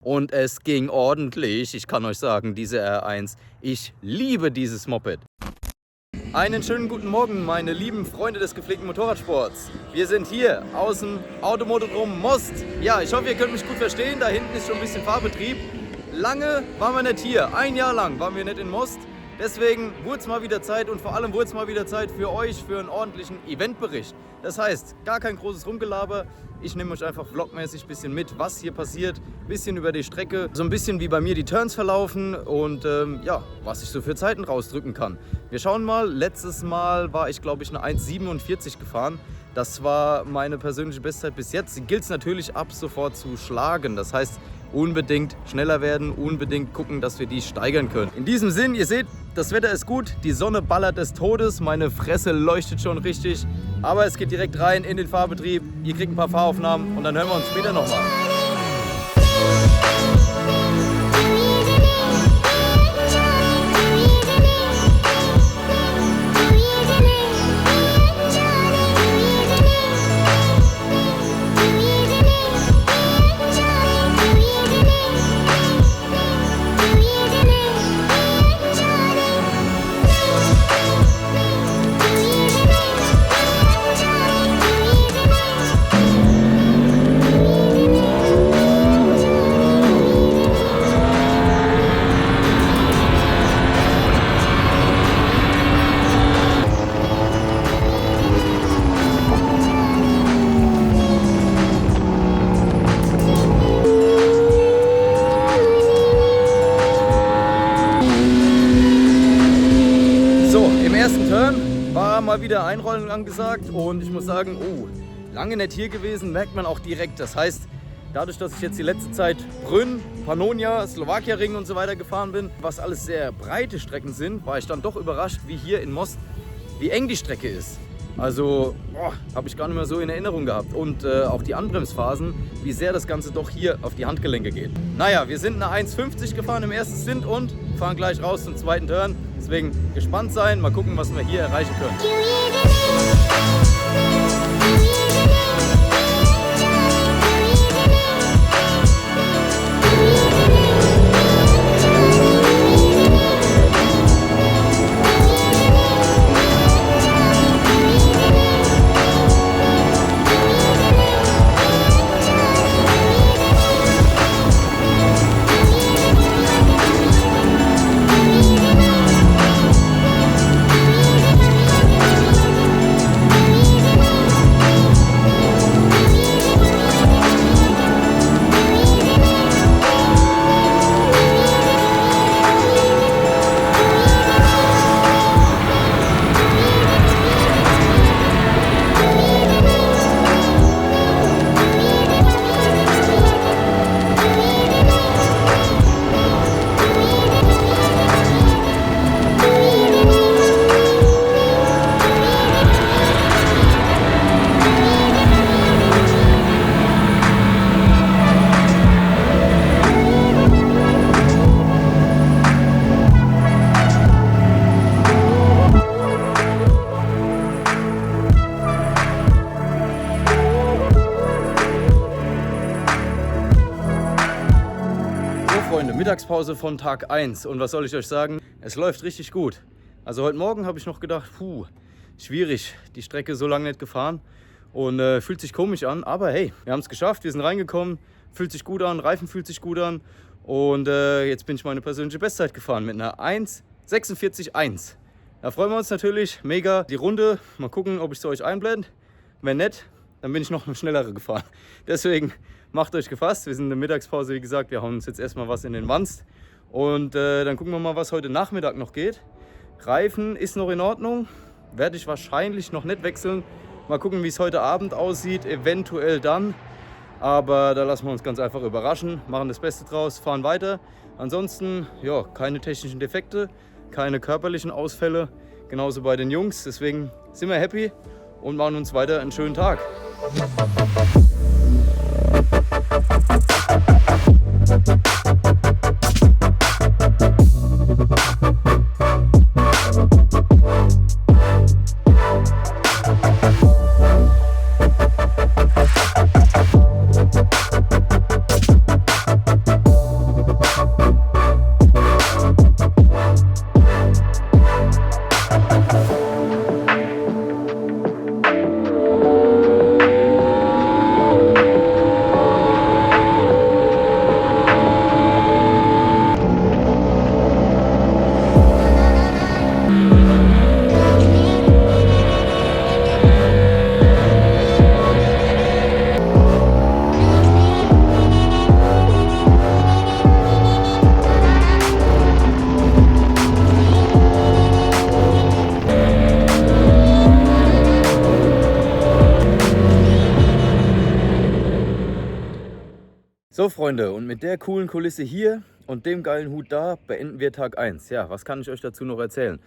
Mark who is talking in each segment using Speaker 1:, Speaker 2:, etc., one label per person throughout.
Speaker 1: Und es ging ordentlich. Ich kann euch sagen, diese R1, ich liebe dieses Moped. Einen schönen guten Morgen, meine lieben Freunde des gepflegten Motorradsports. Wir sind hier aus dem Automotodrom Most. Ja, ich hoffe, ihr könnt mich gut verstehen. Da hinten ist schon ein bisschen Fahrbetrieb. Lange waren wir nicht hier. Ein Jahr lang waren wir nicht in Most. Deswegen wurde es mal wieder Zeit und vor allem wurde es mal wieder Zeit für euch, für einen ordentlichen Eventbericht. Das heißt, gar kein großes Rumgelaber. Ich nehme euch einfach vlogmäßig ein bisschen mit, was hier passiert, ein bisschen über die Strecke, so ein bisschen wie bei mir die Turns verlaufen und ja, was ich so für Zeiten rausdrücken kann. Wir schauen mal, letztes Mal war ich glaube ich eine 1,47 gefahren. Das war meine persönliche Bestzeit bis jetzt. Die gilt es natürlich ab sofort zu schlagen. Das heißt, unbedingt schneller werden, unbedingt gucken, dass wir die steigern können. In diesem Sinn, ihr seht, das Wetter ist gut, die Sonne ballert des Todes, meine Fresse leuchtet schon richtig. Aber es geht direkt rein in den Fahrbetrieb, ihr kriegt ein paar Fahraufnahmen und dann hören wir uns später nochmal. War mal wieder Einrollen angesagt und ich muss sagen, oh, lange nicht hier gewesen, merkt man auch direkt. Das heißt, dadurch, dass ich jetzt die letzte Zeit Brünn, Pannonia, Slowakia-Ring und so weiter gefahren bin, was alles sehr breite Strecken sind, war ich dann doch überrascht, wie hier in Most, wie eng die Strecke ist. Also, habe ich gar nicht mehr so in Erinnerung gehabt. Und auch die Anbremsphasen, wie sehr das Ganze doch hier auf die Handgelenke geht. Naja, wir sind eine 1,50 gefahren im ersten Stint und fahren gleich raus zum zweiten Turn. Deswegen gespannt sein, mal gucken, was wir hier erreichen können. Mittagspause von Tag 1 und was soll ich euch sagen, es läuft richtig gut. Also heute Morgen habe ich noch gedacht, schwierig, die Strecke so lange nicht gefahren und fühlt sich komisch an, aber hey, wir haben es geschafft, wir sind reingekommen, fühlt sich gut an, Reifen fühlt sich gut an und jetzt bin ich meine persönliche Bestzeit gefahren mit einer 1,46,1. Da freuen wir uns natürlich mega. Die Runde, mal gucken, ob ich sie euch einblende, wenn nicht, dann bin ich noch eine schnellere gefahren. Deswegen macht euch gefasst, wir sind in der Mittagspause, wie gesagt, wir hauen uns jetzt erstmal was in den Wanst und dann gucken wir mal, was heute Nachmittag noch geht. Reifen ist noch in Ordnung, werde ich wahrscheinlich noch nicht wechseln. Mal gucken, wie es heute Abend aussieht, eventuell dann. Aber da lassen wir uns ganz einfach überraschen, machen das Beste draus, fahren weiter. Ansonsten, ja, keine technischen Defekte, keine körperlichen Ausfälle, genauso bei den Jungs. Deswegen sind wir happy und machen uns weiter einen schönen Tag. So Freunde, und mit der coolen Kulisse hier und dem geilen Hut da beenden wir Tag 1. Ja, was kann ich euch dazu noch erzählen?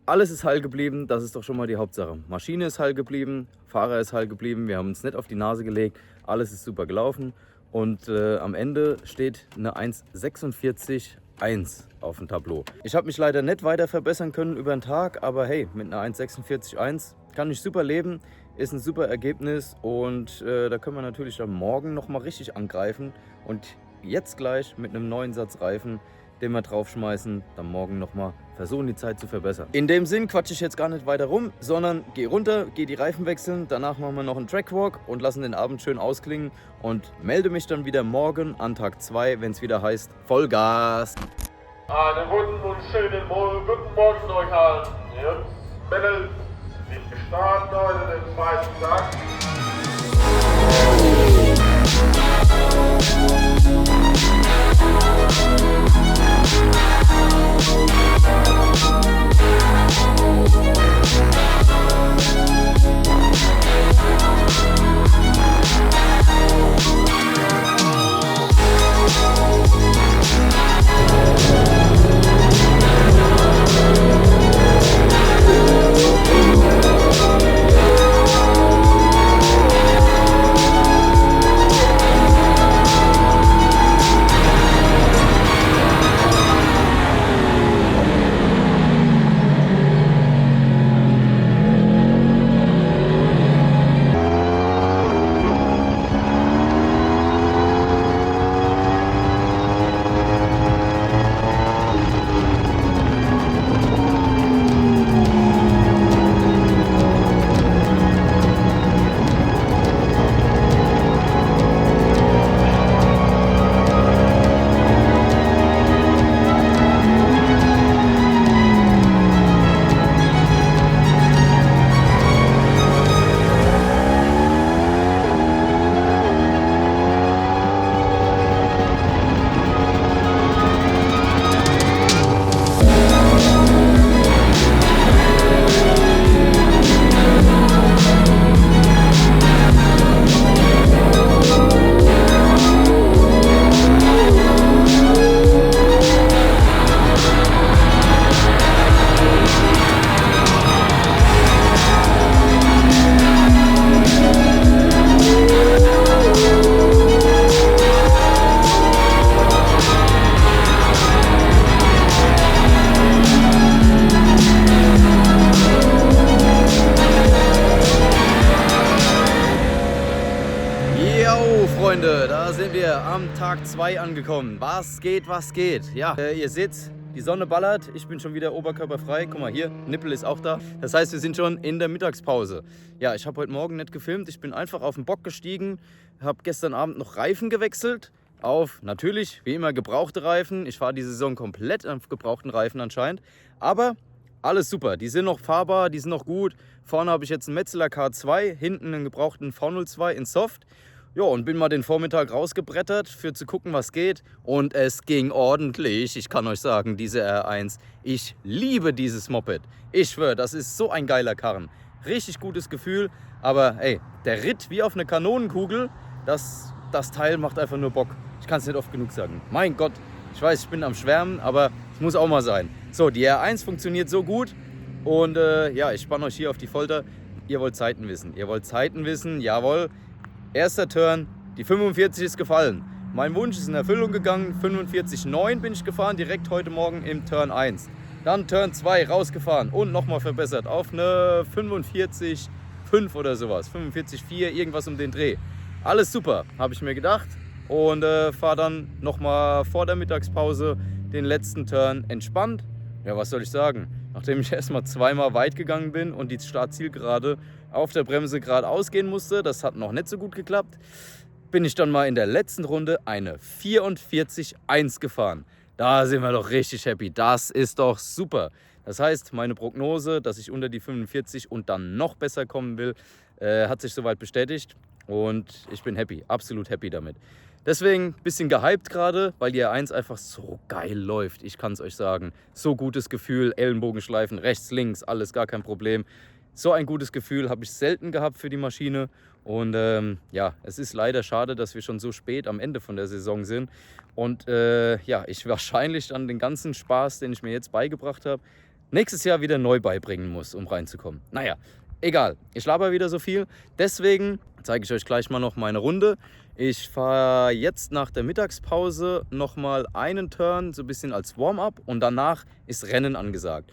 Speaker 1: Alles ist heil geblieben, das ist doch schon mal die Hauptsache. Maschine ist heil geblieben, Fahrer ist heil geblieben, wir haben uns nicht auf die Nase gelegt, alles ist super gelaufen und am Ende steht eine 1,46,1 auf dem Tableau. Ich habe mich leider nicht weiter verbessern können über den Tag, aber hey, mit einer 1,46,1 kann ich super leben, ist ein super Ergebnis und da können wir natürlich dann morgen nochmal richtig angreifen und jetzt gleich mit einem neuen Satz Reifen, den wir draufschmeißen, dann morgen nochmal versuchen, die Zeit zu verbessern. In dem Sinn quatsche ich jetzt gar nicht weiter rum, sondern gehe runter, gehe die Reifen wechseln, danach machen wir noch einen Trackwalk und lassen den Abend schön ausklingen und melde mich dann wieder morgen an Tag 2, wenn es wieder heißt Vollgas.
Speaker 2: Einen guten und schönen guten Morgen euch allen. Jungs, Mädels, wir starten heute den zweiten Tag.
Speaker 1: Freunde, da sind wir am Tag 2 angekommen. Was geht, was geht? Ja, ihr seht, die Sonne ballert. Ich bin schon wieder oberkörperfrei. Guck mal hier, Nippel ist auch da. Das heißt, wir sind schon in der Mittagspause. Ja, ich habe heute Morgen nicht gefilmt. Ich bin einfach auf den Bock gestiegen, habe gestern Abend noch Reifen gewechselt. Auf natürlich, wie immer, gebrauchte Reifen. Ich fahre die Saison komplett auf gebrauchten Reifen anscheinend. Aber alles super. Die sind noch fahrbar, die sind noch gut. Vorne habe ich jetzt einen Metzeler K2, hinten einen gebrauchten V02 in Soft. Ja, und bin mal den Vormittag rausgebrettert, für zu gucken, was geht. Und es ging ordentlich. Ich kann euch sagen, diese R1, ich liebe dieses Moped. Ich schwöre, das ist so ein geiler Karren. Richtig gutes Gefühl. Aber ey, der Ritt wie auf eine Kanonenkugel, das Teil macht einfach nur Bock. Ich kann es nicht oft genug sagen. Mein Gott, ich weiß, ich bin am Schwärmen, aber es muss auch mal sein. So, die R1 funktioniert so gut. Und ja, ich spanne euch hier auf die Folter. Ihr wollt Zeiten wissen. Ihr wollt Zeiten wissen, jawohl. Erster Turn, die 45 ist gefallen. Mein Wunsch ist in Erfüllung gegangen. 45,9 bin ich gefahren, direkt heute Morgen im Turn 1. Dann Turn 2 rausgefahren und nochmal verbessert auf eine 45,5 oder sowas. 45,4, irgendwas um den Dreh. Alles super, habe ich mir gedacht. Und fahre dann nochmal vor der Mittagspause den letzten Turn entspannt. Ja, was soll ich sagen? Nachdem ich erstmal zweimal weit gegangen bin und die Startzielgerade auf der Bremse geradeaus gehen musste, das hat noch nicht so gut geklappt, bin ich dann mal in der letzten Runde eine 44,1 gefahren. Da sind wir doch richtig happy. Das ist doch super. Das heißt, meine Prognose, dass ich unter die 45 und dann noch besser kommen will, hat sich soweit bestätigt. Und ich bin happy, absolut happy damit. Deswegen ein bisschen gehypt gerade, weil die R1 einfach so geil läuft. Ich kann es euch sagen. So gutes Gefühl, Ellenbogenschleifen, rechts, links, alles gar kein Problem. So ein gutes Gefühl habe ich selten gehabt für die Maschine. Und ja, es ist leider schade, dass wir schon so spät am Ende von der Saison sind. Und ja, ich wahrscheinlich dann den ganzen Spaß, den ich mir jetzt beigebracht habe, nächstes Jahr wieder neu beibringen muss, um reinzukommen. Naja, egal, ich laber wieder so viel. Deswegen zeige ich euch gleich mal noch meine Runde. Ich fahre jetzt nach der Mittagspause nochmal einen Turn, so ein bisschen als Warm-up. Und danach ist Rennen angesagt.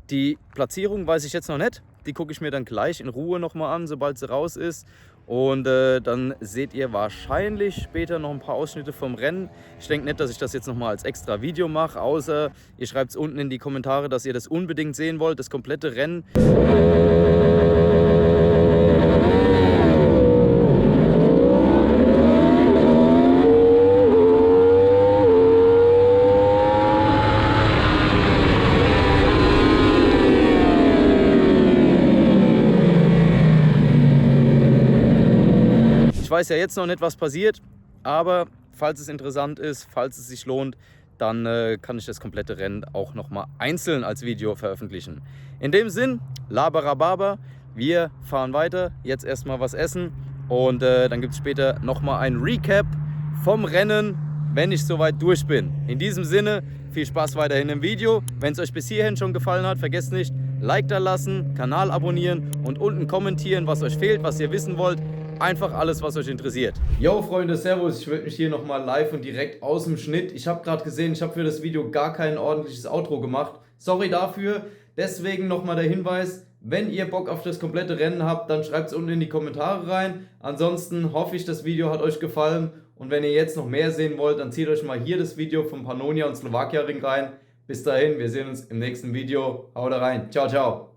Speaker 1: Die Platzierung weiß ich jetzt noch nicht. Die gucke ich mir dann gleich in Ruhe nochmal an, sobald sie raus ist. Und dann seht ihr wahrscheinlich später noch ein paar Ausschnitte vom Rennen. Ich denke nicht, dass ich das jetzt nochmal als extra Video mache, außer ihr schreibt es unten in die Kommentare, dass ihr das unbedingt sehen wollt, das komplette Rennen. Ich weiß ja jetzt noch nicht, was passiert, aber falls es interessant ist, falls es sich lohnt, dann kann ich das komplette Rennen auch nochmal einzeln als Video veröffentlichen. In dem Sinn, Laberababa, wir fahren weiter, jetzt erstmal was essen und dann gibt es später nochmal ein Recap vom Rennen, wenn ich soweit durch bin. In diesem Sinne, viel Spaß weiterhin im Video. Wenn es euch bis hierhin schon gefallen hat, vergesst nicht, Like da lassen, Kanal abonnieren und unten kommentieren, was euch fehlt, was ihr wissen wollt. Einfach alles, was euch interessiert. Yo Freunde, servus, ich melde mich hier nochmal live und direkt aus dem Schnitt. Ich habe gerade gesehen, ich habe für das Video gar kein ordentliches Outro gemacht. Sorry dafür, deswegen nochmal der Hinweis, wenn ihr Bock auf das komplette Rennen habt, dann schreibt es unten in die Kommentare rein. Ansonsten hoffe ich, das Video hat euch gefallen und wenn ihr jetzt noch mehr sehen wollt, dann zieht euch mal hier das Video vom Pannonia und Slowakia Ring rein. Bis dahin, wir sehen uns im nächsten Video. Haut rein, ciao, ciao.